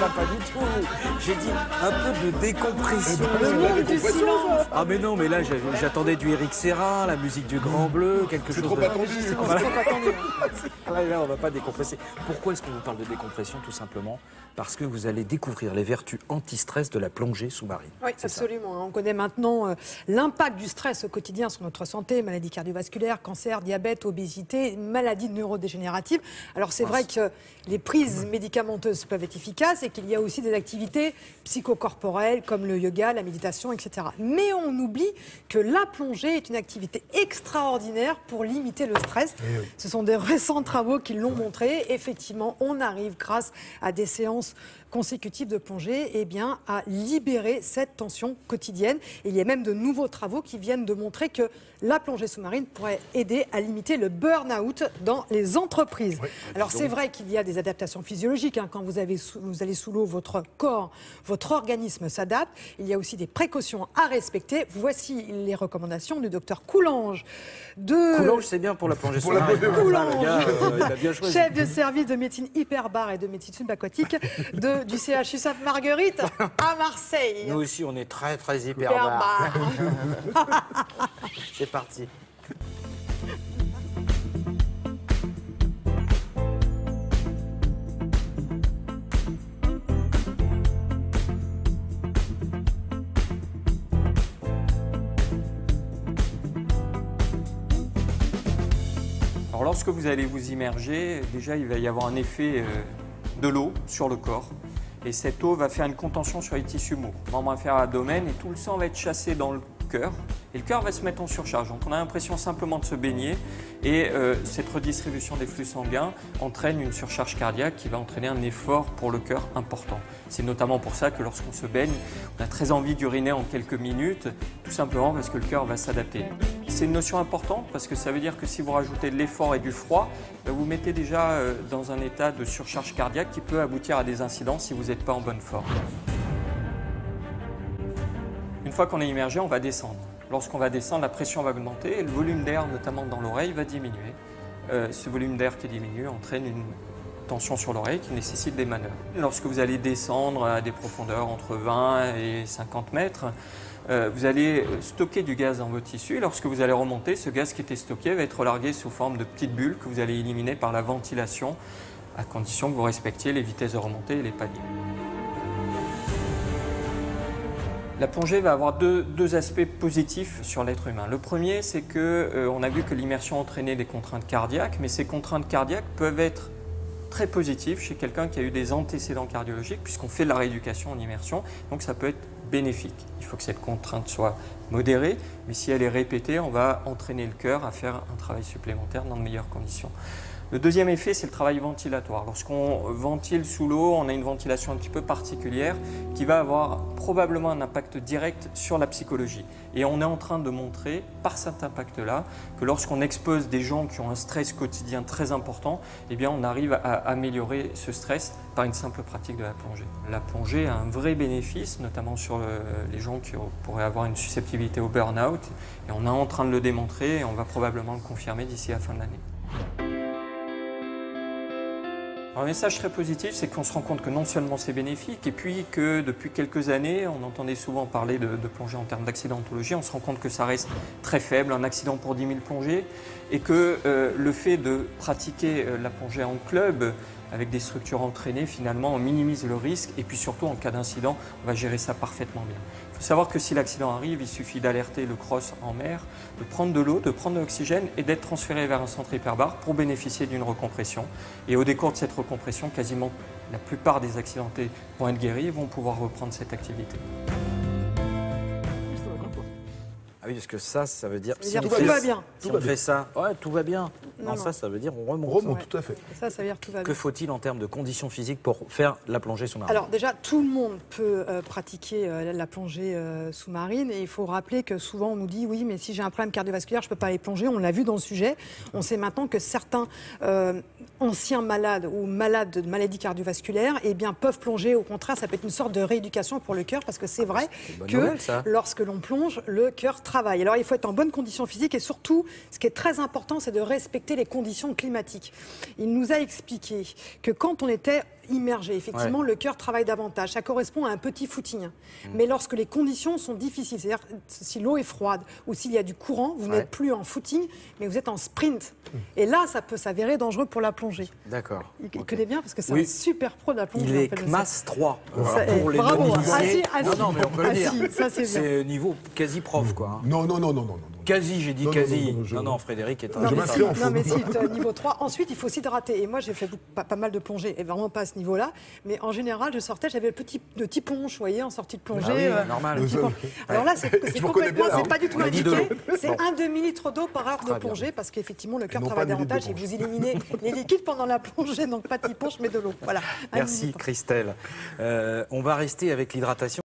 pas du tout. J'ai dit un peu de décompression. Le monde du silence. Ah mais non, mais là j'attendais du Éric Serra, la musique du Grand Bleu, quelque chose trop de... attendu. Voilà. C'est trop attendu. Là, on va pas décompresser. Pourquoi est-ce qu'on vous parle de décompression? Tout simplement parce que vous allez découvrir les vertus anti-stress de la plongée sous-marine. Oui, C'est ça. absolument. On connaît maintenant l'impact du stress au quotidien sur notre santé, maladies cardiovasculaires, cancer, diabète, obésité, maladies neurodégénératives. Alors c'est vrai que les prises médicamenteuses peuvent être efficaces et qu'il y a aussi des activités psychocorporelles comme le yoga, la méditation, etc. Mais on oublie que la plongée est une activité extraordinaire pour limiter le stress. Ce sont des récents travaux qui l'ont montré. Effectivement, on arrive grâce à des séances consécutives de plongée à libérer cette tension quotidienne. Et il y a même de nouveaux travaux qui viennent de montrer que la plongée sous-marine pourrait aider à limiter le burn-out dans les entreprises. Oui. Alors c'est vrai qu'il y a des adaptations physiologiques. Quand vous allez sous l'eau, votre corps, votre organisme s'adapte. Il y a aussi des précautions à respecter. Voici les recommandations du docteur Coulange. Coulange, c'est bien pour la plongée sous-marine. Coulange, le gars, il a bien choisi. chef de service de médecine hyperbare et de médecine subaquatique du CHU Sainte-Marguerite à Marseille. Nous aussi, on est très, très hyperbare. C'est parti. Alors lorsque vous allez vous immerger, déjà il va y avoir un effet de l'eau sur le corps. Et cette eau va faire une contention sur les tissus mous, membre inférieur, abdomen, et tout le sang va être chassé dans le cœur. Et le cœur va se mettre en surcharge. Donc on a l'impression simplement de se baigner. Et cette redistribution des flux sanguins entraîne une surcharge cardiaque qui va entraîner un effort pour le cœur important. C'est notamment pour ça que lorsqu'on se baigne, on a très envie d'uriner en quelques minutes, tout simplement parce que le cœur va s'adapter. C'est une notion importante parce que ça veut dire que si vous rajoutez de l'effort et du froid, vous mettez déjà dans un état de surcharge cardiaque qui peut aboutir à des incidents si vous n'êtes pas en bonne forme. Une fois qu'on est immergé, on va descendre. Lorsqu'on va descendre, la pression va augmenter et le volume d'air, notamment dans l'oreille, va diminuer. Ce volume d'air qui diminue entraîne une tension sur l'oreille qui nécessite des manœuvres. Lorsque vous allez descendre à des profondeurs entre 20 et 50 mètres, vous allez stocker du gaz dans vos tissus. Et lorsque vous allez remonter, ce gaz qui était stocké va être relargué sous forme de petites bulles que vous allez éliminer par la ventilation, à condition que vous respectiez les vitesses de remontée et les paliers. La plongée va avoir deux aspects positifs sur l'être humain. Le premier, c'est qu'on a vu que l'immersion entraînait des contraintes cardiaques, mais ces contraintes cardiaques peuvent être très positives chez quelqu'un qui a eu des antécédents cardiologiques, puisqu'on fait de la rééducation en immersion, donc ça peut être bénéfique. Il faut que cette contrainte soit modérée, mais si elle est répétée, on va entraîner le cœur à faire un travail supplémentaire dans de meilleures conditions. Le deuxième effet, c'est le travail ventilatoire. Lorsqu'on ventile sous l'eau, on a une ventilation un petit peu particulière qui va avoir probablement un impact direct sur la psychologie. Et on est en train de montrer, par cet impact-là, que lorsqu'on expose des gens qui ont un stress quotidien très important, eh bien on arrive à améliorer ce stress par une simple pratique de la plongée. La plongée a un vrai bénéfice, notamment sur les gens qui pourraient avoir une susceptibilité au burn-out. Et on est en train de le démontrer et on va probablement le confirmer d'ici la fin de l'année. Un message très positif, c'est qu'on se rend compte que non seulement c'est bénéfique, et puis que depuis quelques années, on entendait souvent parler de plongée en termes d'accidentologie, on se rend compte que ça reste très faible, un accident pour 10 000 plongées, et que le fait de pratiquer la plongée en club, avec des structures entraînées, finalement, on minimise le risque, et puis surtout, en cas d'incident, on va gérer ça parfaitement bien. Il faut savoir que si l'accident arrive, il suffit d'alerter le CROSS en mer, de prendre de l'eau, de prendre de l'oxygène et d'être transféré vers un centre hyperbare pour bénéficier d'une recompression. Et au décours de cette recompression, quasiment la plupart des accidentés vont être guéris et vont pouvoir reprendre cette activité. Ah oui, parce que ça veut dire... Ça veut dire tout va bien. Si on fait ça, ouais, tout va bien. Non, ça veut dire on remonte. On remonte, tout à fait. Ça veut dire tout va bien. Que faut-il en termes de conditions physiques pour faire la plongée sous-marine? Alors déjà, tout le monde peut pratiquer la plongée sous-marine. Et il faut rappeler que souvent, on nous dit, oui, mais si j'ai un problème cardiovasculaire, je ne peux pas aller plonger. On l'a vu dans le sujet. On sait maintenant que certains anciens malades ou malades de maladies cardiovasculaires peuvent plonger. Au contraire, ça peut être une sorte de rééducation pour le cœur. Parce que c'est vrai que lorsque l'on plonge, le cœur travaille. Alors, il faut être en bonne condition physique. Et surtout, ce qui est très important, c'est de respecter les conditions climatiques. Il nous a expliqué que quand on était immergé. Effectivement, le cœur travaille davantage. Ça correspond à un petit footing. Mais lorsque les conditions sont difficiles, c'est-à-dire si l'eau est froide ou s'il y a du courant, vous n'êtes plus en footing, mais vous êtes en sprint. Et là, ça peut s'avérer dangereux pour la plongée. D'accord. Il connaît bien parce que c'est un super pro de la plongée. Il est en fait, CMAS 3 pour les bravo. non-initiés. Ah, si, Non, mais on peut le dire. ça, c'est bien. C'est niveau quasi prof, quoi. Non. Quasi, j'ai dit Non, quasi. non, Non, Frédéric est un... Non, Je mais m'inscris en non, mais faux. si, niveau 3. Ensuite, il faut s'hydrater. Et moi, j'ai fait pas mal de plongées, et vraiment pas à ce niveau-là. Mais en général, je sortais, j'avais le petit ponche, vous voyez, en sortie de plongée. Ah oui, normal. le petit ponche. Alors là, c'est Tu me reconnais bien, complètement, là. c'est pas du tout On a dit de indiqué. l'eau. C'est Bon. 1 demi-litre d'eau par heure de Très bien. plongée, parce qu'effectivement, le cœur non travaille pas 1 litre de davantage et ponche. vous éliminez les liquides pendant la plongée, donc pas de petit ponche, mais de l'eau. Voilà. 1 Merci litre. Christelle. On va rester avec l'hydratation.